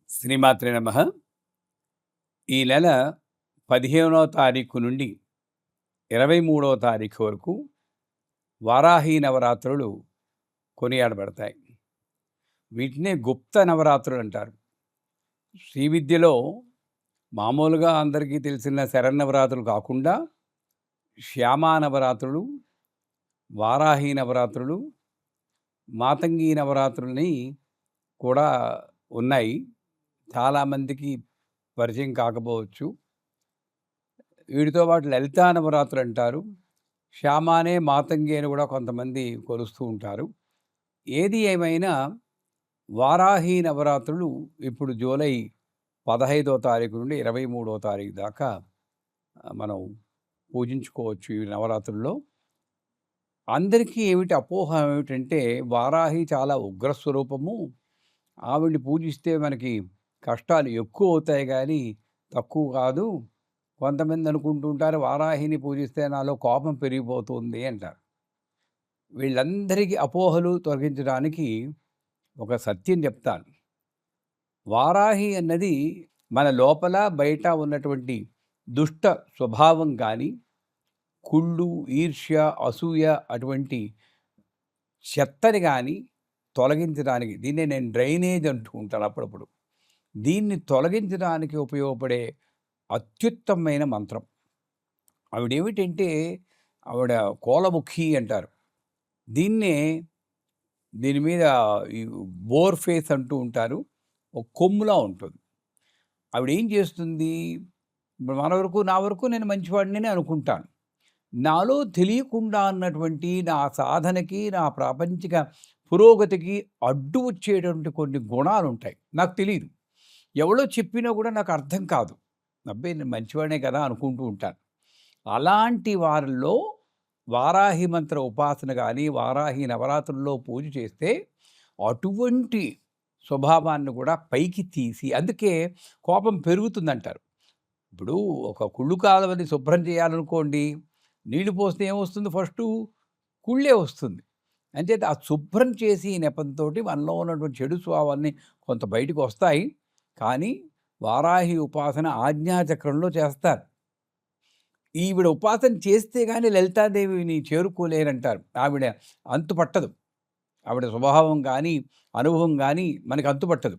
శ్రీమాత్రే నమః. ఈ నెల 15వ తారీఖు నుండి 23వ తారీఖు వరకు వారాహి నవరాత్రులు కొనియాడబడతాయి. వీటినే గుప్త నవరాత్రులు అంటారు. శ్రీ విద్యలో మామూలుగా అందరికీ తెలిసిన శరన్నవరాత్రులు కాకుండా శ్యామా నవరాత్రులు, వారాహి నవరాత్రులు, మాతంగి నవరాత్రులని కూడా ఉన్నాయి. చాలామందికి పరిచయం కాకపోవచ్చు. వీటితో పాటు లలితా నవరాత్రులు అంటారు. శ్యామానే మాతంగి అని కూడా కొంతమంది కొలుస్తూ ఉంటారు. ఏది ఏమైనా వారాహి నవరాత్రులు ఇప్పుడు జూలై 15వ తారీఖు నుండి 23వ తారీఖు దాకా మనం పూజించుకోవచ్చు. ఈ నవరాత్రుల్లో అందరికీ ఏమిటి అపోహ ఏమిటంటే వారాహి చాలా ఉగ్రస్వరూపము, ఆవిడ్ని పూజిస్తే మనకి కష్టాలు ఎక్కువ అవుతాయి కానీ తక్కువ కాదు. కొంతమంది అనుకుంటూ ఉంటారు వారాహిని పూజిస్తే నాలో కోపం పెరిగిపోతుంది అంటారు. వీళ్ళందరికీ అపోహలు తొలగించడానికి ఒక సత్యం చెప్తాను. వారాహి అన్నది మన లోపల బయట ఉన్నటువంటి దుష్ట స్వభావం కానీ, కుళ్ళు, ఈర్ష్య, అసూయ అటువంటి చెత్తని కానీ తొలగించడానికి, దీన్నే నేను డ్రైనేజ్ అంటూ ఉంటాను అప్పుడప్పుడు. దీన్ని తొలగించడానికి ఉపయోగపడే అత్యుత్తమమైన మంత్రం. ఆవిడేమిటంటే ఆవిడ కోలముఖి అంటారు. దీని మీద ఈ బోర్ ఫేస్ అంటూ ఉంటారు. ఒక కొమ్ములా ఉంటుంది. ఆవిడేం చేస్తుంది, మన వరకు నా వరకు నేను మంచివాడిని అనుకుంటాను. నాలో తెలియకుండా అన్నటువంటి నా సాధనకి, నా ప్రాపంచిక పురోగతికి అడ్డు వచ్చేటువంటి కొన్ని గుణాలుంటాయి. నాకు తెలీదు. ఎవరో చెప్పినా కూడా నాకు అర్థం కాదు. అబ్బాయి నేను మంచివాడినే కదా అనుకుంటూ ఉంటాను. అలాంటి వారిలో వారాహి మంత్ర ఉపాసన కానీ, వారాహి నవరాత్రుల్లో పూజ చేస్తే అటువంటి స్వభావాన్ని కూడా పైకి తీసి, అందుకే కోపం పెరుగుతుందంటారు. ఇప్పుడు ఒక కుళ్ళు కాలువని శుభ్రం చేయాలనుకోండి, నీళ్లు పోస్తే ఏమొస్తుంది, ఫస్టు కుళ్ళే వస్తుంది. అంచేత ఆ శుభ్రం చేసి నెపంతో మనలో ఉన్నటువంటి చెడు స్వభావాన్ని కొంత బయటకు వస్తాయి. కానీ వారాహి ఉపాసన ఆజ్ఞాచక్రంలో చేస్తారు. ఈవిడ ఉపాసన చేస్తే కానీ లలితాదేవిని చేరుకోలేరంటారు. ఆవిడ అంతుపట్టదు. ఆవిడ స్వభావం కానీ, అనుభవం కానీ మనకు అంతుపట్టదు.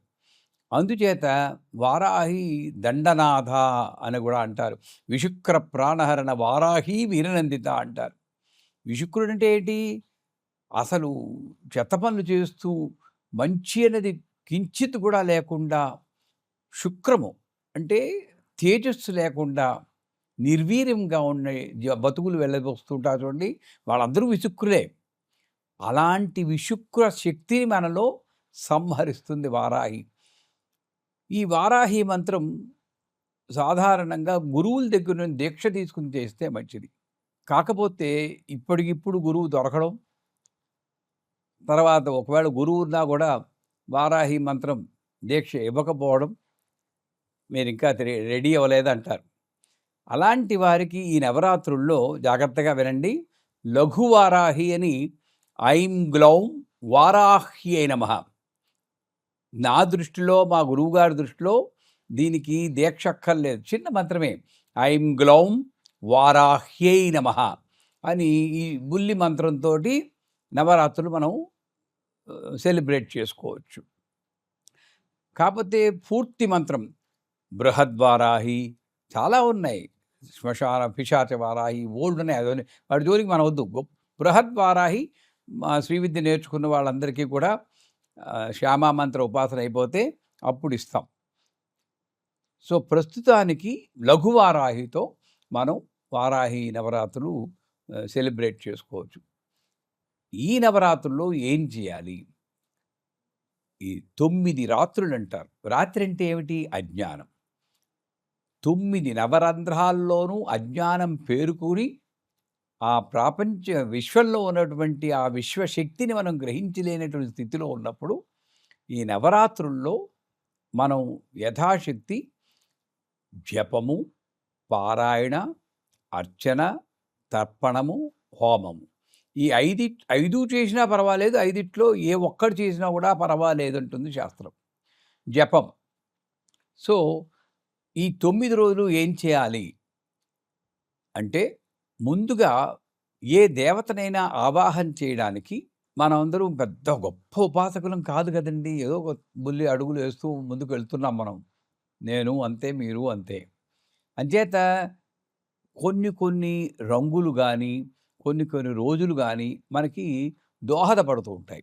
అందుచేత వారాహి దండనాథ అని కూడా అంటారు. విశుక్ర ప్రాణహరణ వారాహి వీరనందిత అంటారు. విశుక్రుడు అంటే ఏంటి, అసలు చెత్త పనులు చేస్తూ మంచి అనేది కించిత్ కూడా లేకుండా, శుక్రము అంటే తేజస్సు లేకుండా నిర్వీర్యంగా ఉండే బతుకులు వెళ్ళబోస్తుంటారు చూడండి, వాళ్ళందరూ విశుక్రులే. అలాంటి విశుక్ర శక్తిని మనలో సంహరిస్తుంది వారాహి. ఈ వారాహి మంత్రం సాధారణంగా గురువుల దగ్గర నుంచి దీక్ష తీసుకుని చేస్తే మంచిది. కాకపోతే ఇప్పటికిప్పుడు గురువు దొరకడం, తర్వాత ఒకవేళ గురువు ఉన్నా కూడా వారాహి మంత్రం దీక్ష ఇవ్వకపోవడం, మీరు ఇంకా రెడీ అవ్వలేదంటారు. అలాంటి వారికి ఈ నవరాత్రుల్లో జాగ్రత్తగా వినండి. లఘు వారాహి అని ఐం గ్లౌం వారాహ్యై నమః. నా దృష్టిలో, మా గురువుగారి దృష్టిలో దీనికి దీక్ష అక్కర్లేదు, చిన్న మంత్రమే. ఐం గ్లౌం వారాహ్యై నమః అని ఈ బుల్లి మంత్రంతో నవరాత్రులు మనం సెలబ్రేట్ చేసుకోవచ్చు. కాకపోతే పూర్తి మంత్రం బృహద్వారాహి చాలా ఉన్నాయి. శ్మశాన పిశాచ వారాహి ఓల్డ్ ఉన్నాయి. అదే వాటి జోలికి మనం వద్దు. బృహద్వారాహి మా శ్రీ విద్య నేర్చుకున్న వాళ్ళందరికీ కూడా శ్యామా మంత్ర ఉపాసన అయిపోతే అప్పుడు ఇస్తాం. సో ప్రస్తుతానికి లఘువారాహితో మనం వారాహి నవరాత్రులు సెలబ్రేట్ చేసుకోవచ్చు. ఈ నవరాత్రుల్లో ఏం చేయాలి? ఈ 9 రాత్రులు అంటారు. రాత్రి అంటే ఏమిటి? అజ్ఞానం. 9 నవరంధ్రాల్లోనూ అజ్ఞానం పేరుకుని ఆ ప్రాపంచ విశ్వంలో ఉన్నటువంటి ఆ విశ్వశక్తిని మనం గ్రహించలేనటువంటి స్థితిలో ఉన్నప్పుడు ఈ నవరాత్రుల్లో మనం యథాశక్తి జపము, పారాయణ, అర్చన, తర్పణము, హోమము, ఈ 5 చేసినా పర్వాలేదు, 5లో ఏ ఒక్కటి చేసినా కూడా పర్వాలేదు అంటుంది శాస్త్రం. జపం సో, ఈ 9 రోజులు ఏం చేయాలి అంటే, ముందుగా ఏ దేవతనైనా ఆవాహన చేయడానికి మనమందరం పెద్ద గొప్ప ఉపాసకులం కాదు గదండీ! ఏదో ఒక బుల్లి అడుగులు వేస్తూ ముందుకు వెళ్తున్నాం మనం. నేను అంతే, మీరు అంతే. అంచేత కొన్ని రంగులు గానీ, కొన్ని రోజులు గానీ మనకి దోహదపడుతూ ఉంటాయి.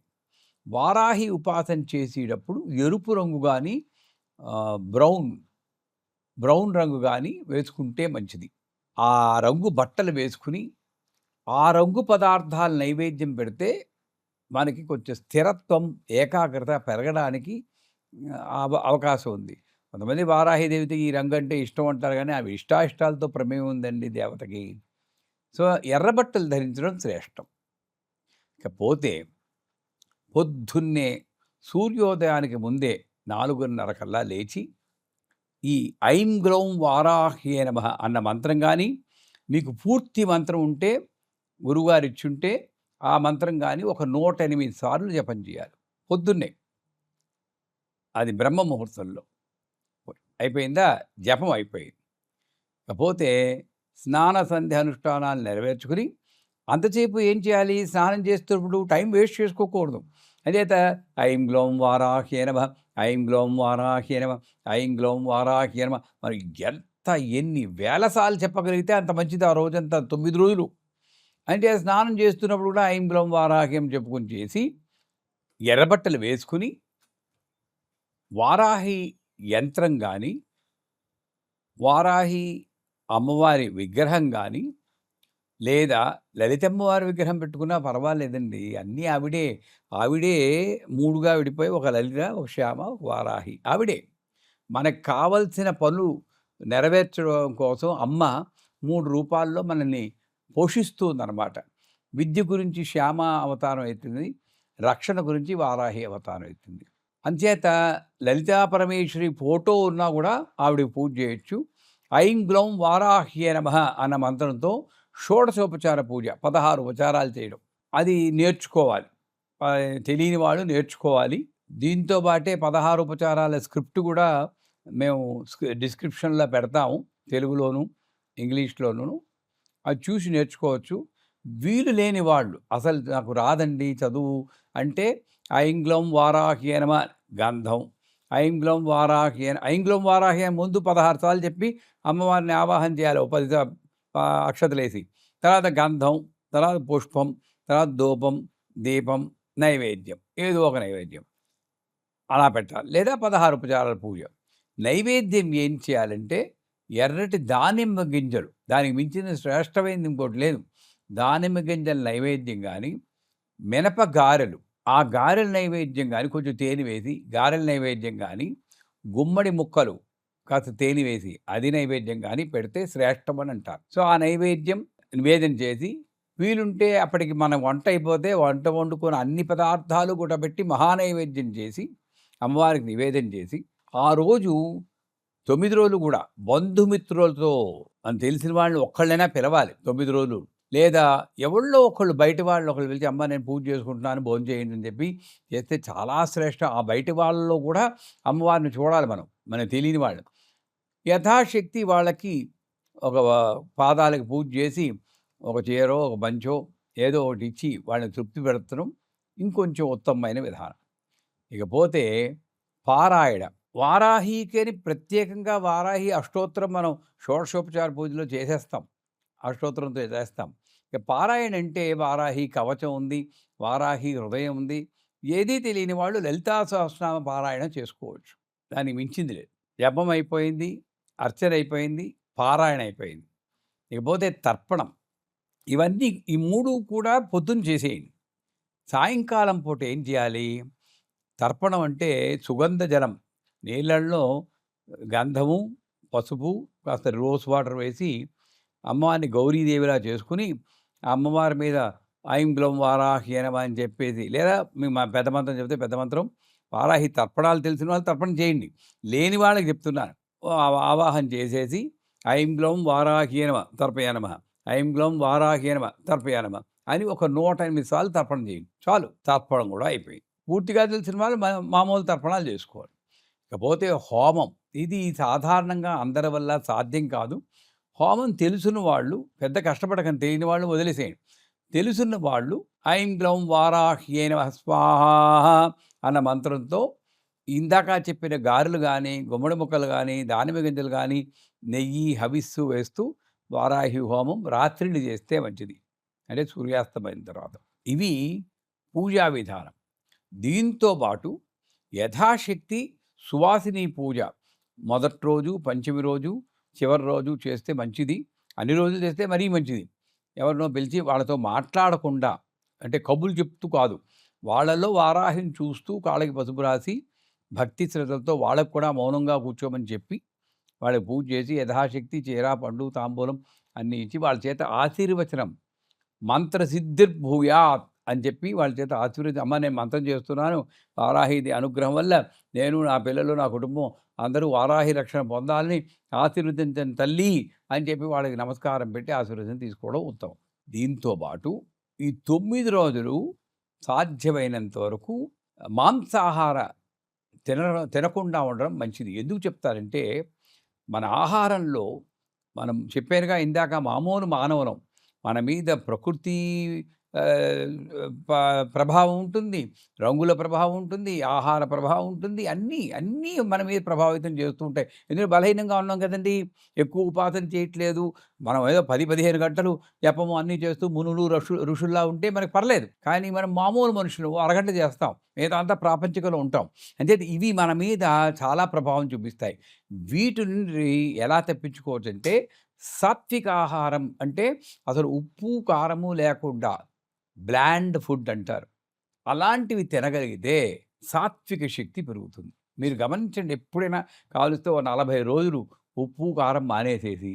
వారాహి ఉపాసన చేసేటప్పుడు ఎరుపు రంగు గానీ, బ్రౌన్, బ్రౌన్ రంగు గానీ వేసుకుంటే మంచిది. ఆ రంగు బట్టలు వేసుకుని, ఆ రంగు పదార్థాలు నైవేద్యం పెడితే మనకి కొంచెం స్థిరత్వం, ఏకాగ్రత పెరగడానికి అవకాశం ఉంది. కొంతమంది వారాహిదేవికి ఈ రంగంటే ఇష్టం అంటారు గానీ, అవి ఇష్టాయిష్టాలతో ప్రమేయం ఉందండి దేవతకి. సో, ఎర్ర బట్టలు ధరించడం శ్రేష్టం. ఇకపోతే పొద్దున్నే సూర్యోదయానికి ముందే 4:30 కల్లా లేచి, ఈ ఐం గ్లౌం వారాహ్యే నమః అన్న మంత్రం గానీ, మీకు పూర్తి మంత్రం ఉంటే గురువుగారిచ్చుంటే ఆ మంత్రం గానీ ఒక 108 సార్లు జపం చేయాలి పొద్దున్నే. అది బ్రహ్మ ముహూర్తంలో. అయిపోయిందా? జపం అయిపోయింది. ఇకపోతే స్నాన సంధ్య అనుష్ఠానాలు నెరవేర్చుకుని, అంతసేపు ఏం చేయాలి? స్నానం చేస్తున్నప్పుడు టైం వేస్ట్ చేసుకోకూడదు. అంచేత ఐం గ్లౌం వారాహ్యే నమః, ఐం గ్లౌం వారాహ్యే నమః, ఐం గ్లౌం వారాహ్యే నమః. మరి ఎన్ని వేల సార్లు చెప్పగలిగితే అంత మంచిది ఆ రోజంతా 9 రోజులు. అంటే స్నానం చేస్తున్నప్పుడు కూడా ఐం గ్లౌం వారాహ్యం చెప్పుకొని చేసి, ఎర్రబట్టలు వేసుకుని, వారాహి యంత్రం గానీ, వారాహి అమ్మవారి విగ్రహం గానీ, లేదా లలితమ్మవారి విగ్రహం పెట్టుకున్నా పర్వాలేదండి. అన్నీ ఆవిడే. ఆవిడే 3గా విడిపోయి ఒక లలిత, ఒక శ్యామ, ఒక వారాహి. ఆవిడే. మనకు కావలసిన పనులు నెరవేర్చడం కోసం అమ్మ 3 రూపాల్లో మనల్ని పోషిస్తుందనమాట. విద్య గురించి శ్యామ అవతారం ఎత్తింది. రక్షణ గురించి వారాహి అవతారం ఎత్తింది. అంచేత లలితా పరమేశ్వరి ఫోటో ఉన్నా గూడా ఆవిడకి పూజ చేయొచ్చు. ఐం గ్లౌం వారాహ్యే నమః అన్న మంత్రంతో షోడశోపచార పూజ 16 ఉపచారాలు చేయడం. అది నేర్చుకోవాలి. తెలియని వాళ్ళు నేర్చుకోవాలి. దీంతో పాటే 16 ఉపచారాల స్క్రిప్ట్ గూడా మేము డిస్క్రిప్షన్‌లో పెడతాము. తెలుగులోను, ఇంగ్లీష్‌లోను. అది చూసి నేర్చుకోవచ్చు. వీలు లేని వాళ్ళు అసలు నాకు రాదండి చదువు అంటే ఐం గ్లౌం వారాహ్యే నమః గంధం, ఐం గ్లౌం వారాహ్యే ఐం గ్లౌం వారాహ్యే ముందు 16 సార్లు చెప్పి అమ్మవారిని ఆవాహన చేయాలి. ఓ 10 అక్షతలేసి. తర్వాత గంధం, తర్వాత పుష్పం, తర్వాత ధూపం, దీపం, నైవేద్యం. ఏదో ఒక నైవేద్యం. అలా పెట్టాలి. లేదా 16 ఉపచారాల పూజ. నైవేద్యం ఏం చేయాలంటే ఎర్రటి దానిమ్మ గింజలు. దానికి మించిన శ్రేష్టమైనది ఇంకోటి లేదు. దానిమ్మ గింజల నైవేద్యం గానీ, మినప గారెలు. ఆ గారెల నైవేద్యం గానీ, కొంచెం తేనె వేసి గారెల నైవేద్యం గానీ, గుమ్మడి ముక్కలు కాస్త తేనె వేసి అది నైవేద్యం గానీ పెడితే శ్రేష్టమని అంటారు. సో, ఆ నైవేద్యం నివేదన చేసి, వీలుంటే అప్పటికి మన వంట అయిపోతే వంట వండుకొని అన్ని పదార్థాలు కూడా పెట్టి మహానైవేద్యం చేసి, అమ్మవారికి నివేదన చేసి, ఆ రోజు 9 రోజులు గూడా బంధుమిత్రులతో మనకు తెలిసిన వాళ్ళని ఒక్కళ్ళైనా పిలవాలి 9 రోజులు. లేదా ఎవళ్ళో ఒకళ్ళు బయట వాళ్ళు ఒకళ్ళు పిలిచి, "అమ్మ నేను పూజ చేసుకుంటున్నాను భోంచేయండి" అని చెప్పి చేస్తే చాలా శ్రేష్టం. ఆ బయటి వాళ్ళలో కూడా అమ్మవారిని చూడాలి మనం. మనకు తెలియని వాళ్ళు. యథాశక్తి వాళ్ళకి ఒక పాదాలకు పూజ చేసి, ఒక చీరో, ఒక పంచో ఏదో ఒకటి ఇచ్చి వాళ్ళని తృప్తి పెడతడం ఇంకొంచెం ఉత్తమమైన విధానం. ఇకపోతే పారాయణ. వారాహికని ప్రత్యేకంగా వారాహి అష్టోత్తరం మనం షోడశోపచార పూజలో చేసేస్తాం. అష్టోత్తరంతో చేస్తాం. ఇక పారాయణ అంటే వారాహి కవచం ఉంది, వారాహి హృదయం ఉంది. ఏదీ తెలియని వాళ్ళు లలితా సహస్రనామ పారాయణ చేసుకోవచ్చు. దానికి మించింది లేదు. జపం అయిపోయింది, అర్చన అయిపోయింది, పారాయణ అయిపోయింది. ఇకపోతే తర్పణం. ఇవన్నీ ఈ 3 కూడా పొద్దున చేసేయండి. సాయంకాలం పూట ఏం చేయాలి? తర్పణం అంటే సుగంధ జలం. నీళ్ళల్లో గంధము, పసుపు, కాస్త రోజ్ వాటర్ వేసి అమ్మవారిని గౌరీదేవిలా చేసుకుని, ఆ అమ్మవారి మీద ఐం గ్లౌం వారాహ్యే నమః అని చెప్పేసి, లేదా మా పెద్ద మంత్రం చెప్తే పెద్ద మంత్రం, వారాహి తర్పణాలు తెలిసిన వాళ్ళు తర్పణం చేయండి. లేని వాళ్ళకి చెప్తున్నాను. ఆవాహన చేసేసి ఐం గ్లౌం వారాహ్యే నమః తర్పయాయ నమః, ఐం గ్లౌం వారాహ్యే నమః తర్పయాయ నమః అని ఒక 108 సార్లు తర్పణం చేయండి. చాలు. తర్పణం కూడా అయిపోయింది. పూర్తిగా తెలిసిన వాళ్ళు మామూలు తర్పణాలు చేసుకోవాలి. ఇకపోతే హోమం. ఇది సాధారణంగా అందరి వల్ల సాధ్యం కాదు. హోమం తెలుసున్న వాళ్ళు పెద్ద కష్టపడకండి. తెలియని వాళ్ళు వదిలేసేయండి. తెలుసున్న వాళ్ళు ఐం గ్లౌం వారాహ్యై నమః స్వాహా అన్న మంత్రంతో ఇందాక చెప్పిన గారెలు గానీ, గుమ్మడి ముక్కలు గానీ, దానిమ్మ గింజలు గానీ, నెయ్యి, హవిస్సు వేస్తూ వారాహి హోమం రాత్రిళ్ళు చేస్తే మంచిది. అంటే సూర్యాస్తమయం తర్వాత. ఇవి పూజా విధానం. దీంతో పాటు యథాశక్తి సువాసిని పూజ మొదటి రోజు, పంచమి రోజు, చివరి రోజు చేస్తే మంచిది. అన్ని రోజులు చేస్తే మరీ మంచిది. ఎవరినో పిలిచి వాళ్ళతో మాట్లాడకుండా, అంటే కబుర్లు చెప్తూ కాదు, వాళ్ళలో వారాహిని చూస్తూ కాళ్ళకి పసుపు రాసి భక్తి శ్రద్ధలతో వాళ్ళకు కూడా మౌనంగా కూర్చోమని చెప్పి వాళ్ళకి పూజ చేసి యథాశక్తి చీర, పండు, తాంబూలం అన్నీ ఇచ్చి వాళ్ళ చేత ఆశీర్వచనం మంత్రసిద్ధిర్భూయాత్ అని చెప్పి వాళ్ళ చేత ఆశీర్వదించి, అమ్మ నేను మంత్రం చేస్తున్నాను, వారాహిది అనుగ్రహం వల్ల నేను, నా పిల్లలు, నా కుటుంబం అందరూ వారాహి రక్షణ పొందాలని ఆశీర్వదించండి తల్లి అని చెప్పి వాళ్ళకి నమస్కారం పెట్టి ఆశీర్వచనం తీసుకోవడం ఉత్తమం. దీంతో పాటు ఈ 9 రోజులు సాధ్యమైనంత వరకు మాంసాహార తినకుండా ఉండడం మంచిది. ఎందుకు చెప్తారంటే, మన ఆహారంలో మనం చెప్పానుగా ఇందాక, మామూలు మానవులం. మన మీద ప్రకృతి ఆహ్, ప ప్రభావం ఉంటుంది. రంగుల ప్రభావం ఉంటుంది. ఆహార ప్రభావం ఉంటుంది. అన్నీ మన మీద ప్రభావితం చేస్తూ ఉంటాయి. ఎందుకంటే బలహీనంగా ఉన్నాం కదండీ! ఎక్కువ ఉపాసన చేయట్లేదు. మనం ఏదో 10, 15 గంటలు జపము అన్నీ చేస్తూ మునులు, ఋషుల్లా ఉంటే మనకు పర్లేదు. కానీ మనం మామూలు మనుషులు అరగంట చేస్తాం. మిగతా అంతా ప్రాపంచికంలో ఉంటాం. అంచేత ఇవి మన మీద చాలా ప్రభావం చూపిస్తాయి. వీటి నుండి ఎలా తప్పించుకోవచ్చంటే, సాత్విక ఆహారం అంటే అసలు ఉప్పు, కారము లేకుండా బ్లాండ్ ఫుడ్ అంటారు. అలాంటివి తినగలిగితే సాత్విక శక్తి పెరుగుతుంది. మీరు గమనించండి, ఎప్పుడైనా కావలిస్తే ఓ 40 రోజులు ఉప్పు, కారం మానేసేసి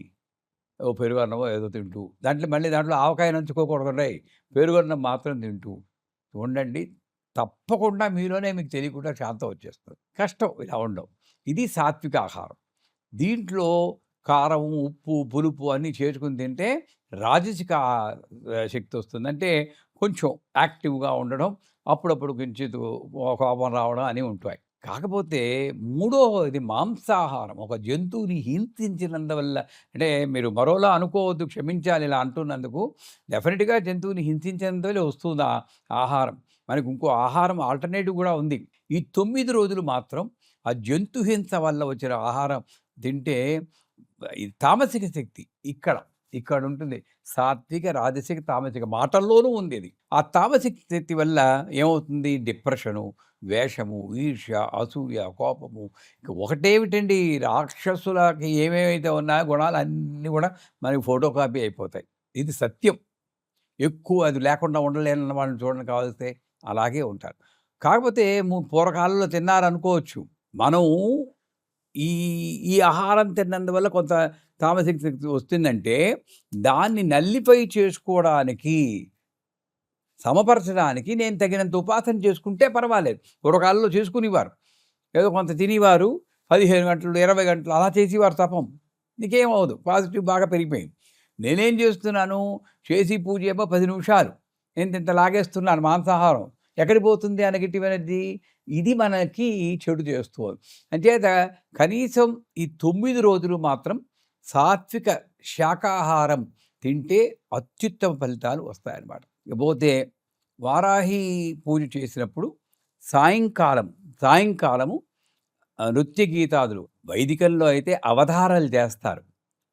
ఓ పెరుగన్నమో ఏదో తింటూ, దాంట్లో ఆవకాయ నంచుకోకూడదండోయ్. పెరుగన్నం మాత్రం తింటూ ఉండండి. తప్పకుండా మీలోనే మీకు తెలియకుండా శాంతం వచ్చేస్తుంది. కష్టం ఇలా ఉండవు. ఇది సాత్విక ఆహారం. దీంట్లో కారం, ఉప్పు, పులుపు అన్నీ చేర్చుకొని తింటే రాజసిక శక్తి వస్తుంది. అంటే కొంచెం యాక్టివ్‌గా ఉండడం, అప్పుడప్పుడు కించితు కోపం రావడం అని ఉంటాయి. కాకపోతే మూడోది మాంసాహారం. ఒక జంతువుని హింసించినందువల్ల, అంటే మీరు మరోలా అనుకోవద్దు, క్షమించాలి ఇలా అంటున్నందుకు. డెఫినిట్‌గా జంతువుని హింసించినందువల్లే వస్తుంది ఆ ఆహారం. మనకు ఇంకో ఆహారం ఆల్టర్‌నేటివ్ గూడా ఉంది. ఈ 9 రోజులు మాత్రం ఆ జంతు హింస వల్ల వచ్చిన ఆహారం తింటే ఇది తామసిక శక్తి ఇక్కడుంటుంది. సాత్విక, రాజసిక, తామసిక మాటల్లోనూ ఉంది ఇది. ఆ తామసిక శక్తి వల్ల ఏమవుతుంది? డిప్రెషను, ద్వేషము, ఈర్ష్య, అసూయ, కోపము, ఇక ఒకటేమిటండి, రాక్షసులకి ఏమేమైతే ఉన్నాయో గుణాలన్నీ కూడా మనకి ఫోటో కాపీ అయిపోతాయి. ఇది సత్యం. ఎక్కువ అది లేకుండా ఉండలేనన్న వాళ్ళని చూడండి కావలిస్తే, అలాగే ఉంటారు. కాకపోతే పూర్వకాలంలో తిన్నారనుకోవచ్చు. మనం ఈ ఈ ఆహారం తిన్నందువల్ల కొంత తామసిక శక్తి వస్తుందంటే, దాన్ని నల్లిఫై చేసుకోవడానికి, సమపరచడానికి నేను తగినంత ఉపాసన చేసుకుంటే పర్వాలేదు. పూర్వకాలంలో చేసుకునేవారు. ఏదో కొంత తినేవారు. 15 గంటలు, 20 గంటలు అలా చేసేవారు తపం. నీకేమవ్వదు. పాజిటివ్ బాగా పెరిగిపోయింది. నేనేం చేస్తున్నాను, చేసి పూజ ఏమో 10 నిమిషాలు. ఇంతింత లాగేస్తున్నాను మాంసాహారం. ఎక్కడికి పోతుంది ఆ నెగెటివ్ ఎనర్జీ? ఇది మనకి చెడు చేస్తుంది. అంచేత కనీసం ఈ 9 రోజులు మాత్రం సాత్విక శాకాహారం తింటే అత్యుత్తమ ఫలితాలు వస్తాయన్నమాట. ఇకపోతే వారాహి పూజ చేసినప్పుడు సాయంకాలము నృత్య గీతాదులు, వైదికంలో అయితే అవధారాలు చేస్తారు.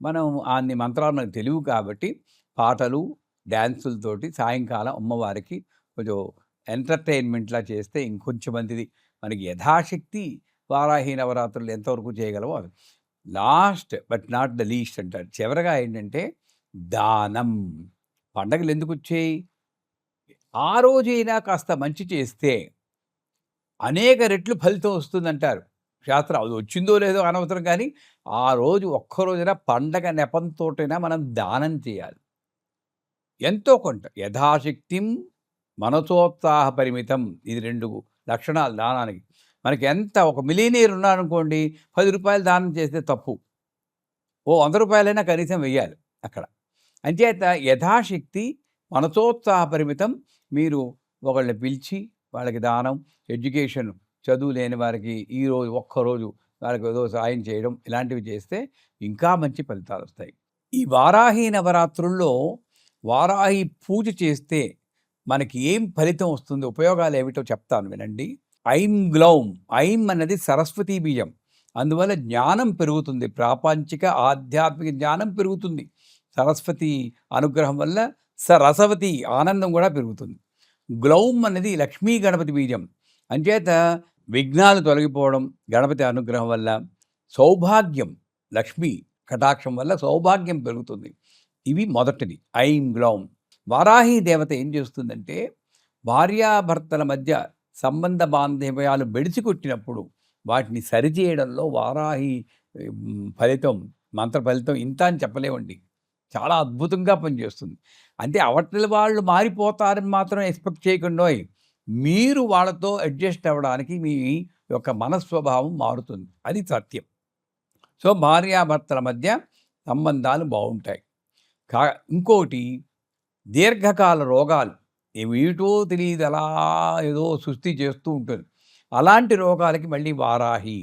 మనం అన్ని మంత్రాలు మనకు తెలియవు కాబట్టి పాటలు, డాన్సులతోటి సాయంకాలం అమ్మవారికి కొంచెం ఎంటర్‌టైన్‌మెంట్‌లా చేస్తే ఇంకొంచెం మంచిది. మనకి యథాశక్తి వారాహి నవరాత్రులు ఎంతవరకు చేయగలమో అది. Last but not the least అంటారు. చివరగా ఏంటంటే దానం. పండగలు ఎందుకొచ్చాయి? ఆ రోజైనా కాస్త మంచి చేస్తే అనేక రెట్లు ఫలితం వస్తుందంటారు శాస్త్రం. అది వచ్చిందో లేదో అనవసరం కానీ, ఆ రోజు ఒక్కరోజైనా పండగ నెపంతోటైనా మనం దానం చేయాలి. ఎంతో కొంత యథాశక్తిం మనసోత్సాహ పరిమితం. ఇది 2 లక్షణాలు దానానికి. మనకి ఎంత, ఒక మిలియనీర్ ఉన్నారనుకోండి, రూ. 10 దానం చేస్తే తప్పు. ఓ రూ. 100 కనీసం వెయ్యాలి అక్కడ. అంచేత యథాశక్తి మనసోత్సాహ పరిమితం. మీరు ఒకళ్ళని పిలిచి వాళ్ళకి దానం, ఎడ్యుకేషన్ చదువు లేని వారికి ఈరోజు ఒక్కరోజు వారికి ఏదో సాయం చేయడం ఇలాంటివి చేస్తే ఇంకా మంచి ఫలితాలొస్తాయి. ఈ వారాహి నవరాత్రుల్లో వారాహి పూజ చేస్తే మనకి ఏం ఫలితం వస్తుంది, ఉపయోగాలేమిటో చెప్తాను వినండి. ఐం గ్లౌం. ఐం అన్నది సరస్వతీ బీజం. అందువల్ల జ్ఞానం పెరుగుతుంది. ప్రాపంచిక, ఆధ్యాత్మిక జ్ఞానం పెరుగుతుంది. సరస్వతి అనుగ్రహం వల్ల సరసవతి ఆనందం కూడా పెరుగుతుంది. గ్లౌం అనేది లక్ష్మీ గణపతి బీజం. అంచేత విఘ్నాలు తొలగిపోవడం గణపతి అనుగ్రహం వల్ల, సౌభాగ్యం లక్ష్మీ కటాక్షం వల్ల సౌభాగ్యం పెరుగుతుంది. ఇవి మొదటిది ఐం గ్లౌం. వారాహి దేవత ఏం చేస్తుందంటే భార్యాభర్తల మధ్య సంబంధ బాంధవ్యాలు బెడిసికొట్టినప్పుడు వాటిని సరిచేయడంలో వారాహి ఫలితం, మంత్ర ఫలితం ఇంత అని చెప్పలేమండి. చాలా అద్భుతంగా పనిచేస్తుంది. అంటే అవతల వాళ్ళు మారిపోతారని మాత్రం ఎక్స్‌పెక్ట్ చేయకండోయ్. మీరు వాళ్ళతో అడ్జస్ట్ అవ్వడానికి మీ యొక్క మనస్వభావం మారుతుంది. అది సత్యం. సో, భార్యాభర్తల మధ్య సంబంధాలు బావుంటాయి. ఇంకోటి దీర్ఘకాల రోగాలు ఏమిటో తెలీదు, అలా ఏదో సుస్థి చేస్తూ ఉంటుంది. అలాంటి రోగాలకి మళ్ళీ వారాహి.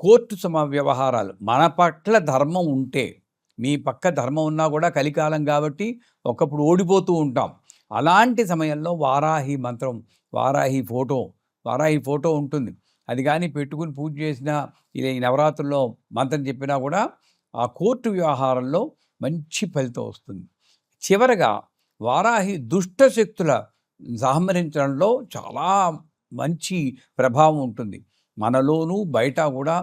కోర్టు వ్యవహారాలు మన పట్ల ధర్మం ఉంటే, మీ పక్క ధర్మం ఉన్నా కూడా కలికాలం కాబట్టి ఒకప్పుడు ఓడిపోతూ ఉంటాం. అలాంటి సమయంలో వారాహి మంత్రం, వారాహి ఫోటో ఉంటుంది. అది కానీ పెట్టుకుని పూజ చేసినా, ఈ నవరాత్రుల్లో మంత్రం చెప్పినా కూడా ఆ కోర్టు వ్యవహారంలో మంచి ఫలితం వస్తుంది. చివరగా వారాహి దుష్ట శక్తుల సంహరించడంలో చాలా మంచి ప్రభావం ఉంటుంది. మనలోనూ బయట కూడా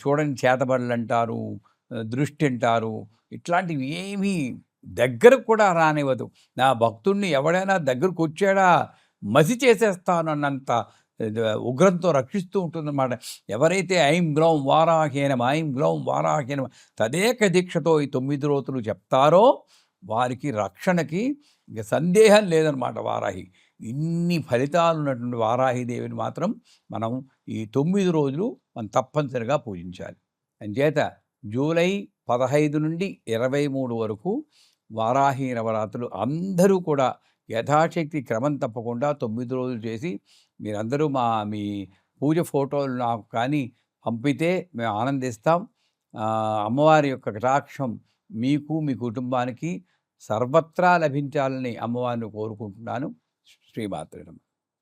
చూడని చేతబడులంటారు, దృష్టి అంటారు, ఇట్లాంటివి ఏమీ దగ్గరకు కూడా రానివ్వదు. నా భక్తుడిని ఎవడైనా దగ్గరకు వచ్చాడా మసి చేసేస్తాను అన్నంత ఉగ్రంతో రక్షిస్తూ ఉంటుందన్నమాట. ఎవరైతే ఐం గ్లౌం వారాహేనమ, ఐం గ్లౌం వారాహేనమ తదేక దీక్షతో ఈ 9 రోజులు చెప్తారో వారికి రక్షణకి ఇక సందేహం లేదనమాట. వారాహి ఇన్ని ఫలితాలు ఉన్నటువంటి వారాహిదేవిని మాత్రం మనం ఈ 9 రోజులు మనం తప్పనిసరిగా పూజించాలి. అంచేత జూలై 15 నుండి 23 వరకు వారాహి నవరాత్రులు అందరూ కూడా యథాశక్తి క్రమం తప్పకుండా 9 రోజులు చేసి మీరందరూ మీ పూజ ఫోటోలు నాకు కానీ పంపితే మేము ఆనందిస్తాం. అమ్మవారి యొక్క కటాక్షం మీకు, మీ కుటుంబానికి సర్వత్రా లభించాలని అమ్మవారిని కోరుకుంటున్నాను. శ్రీమాత్రే నమః.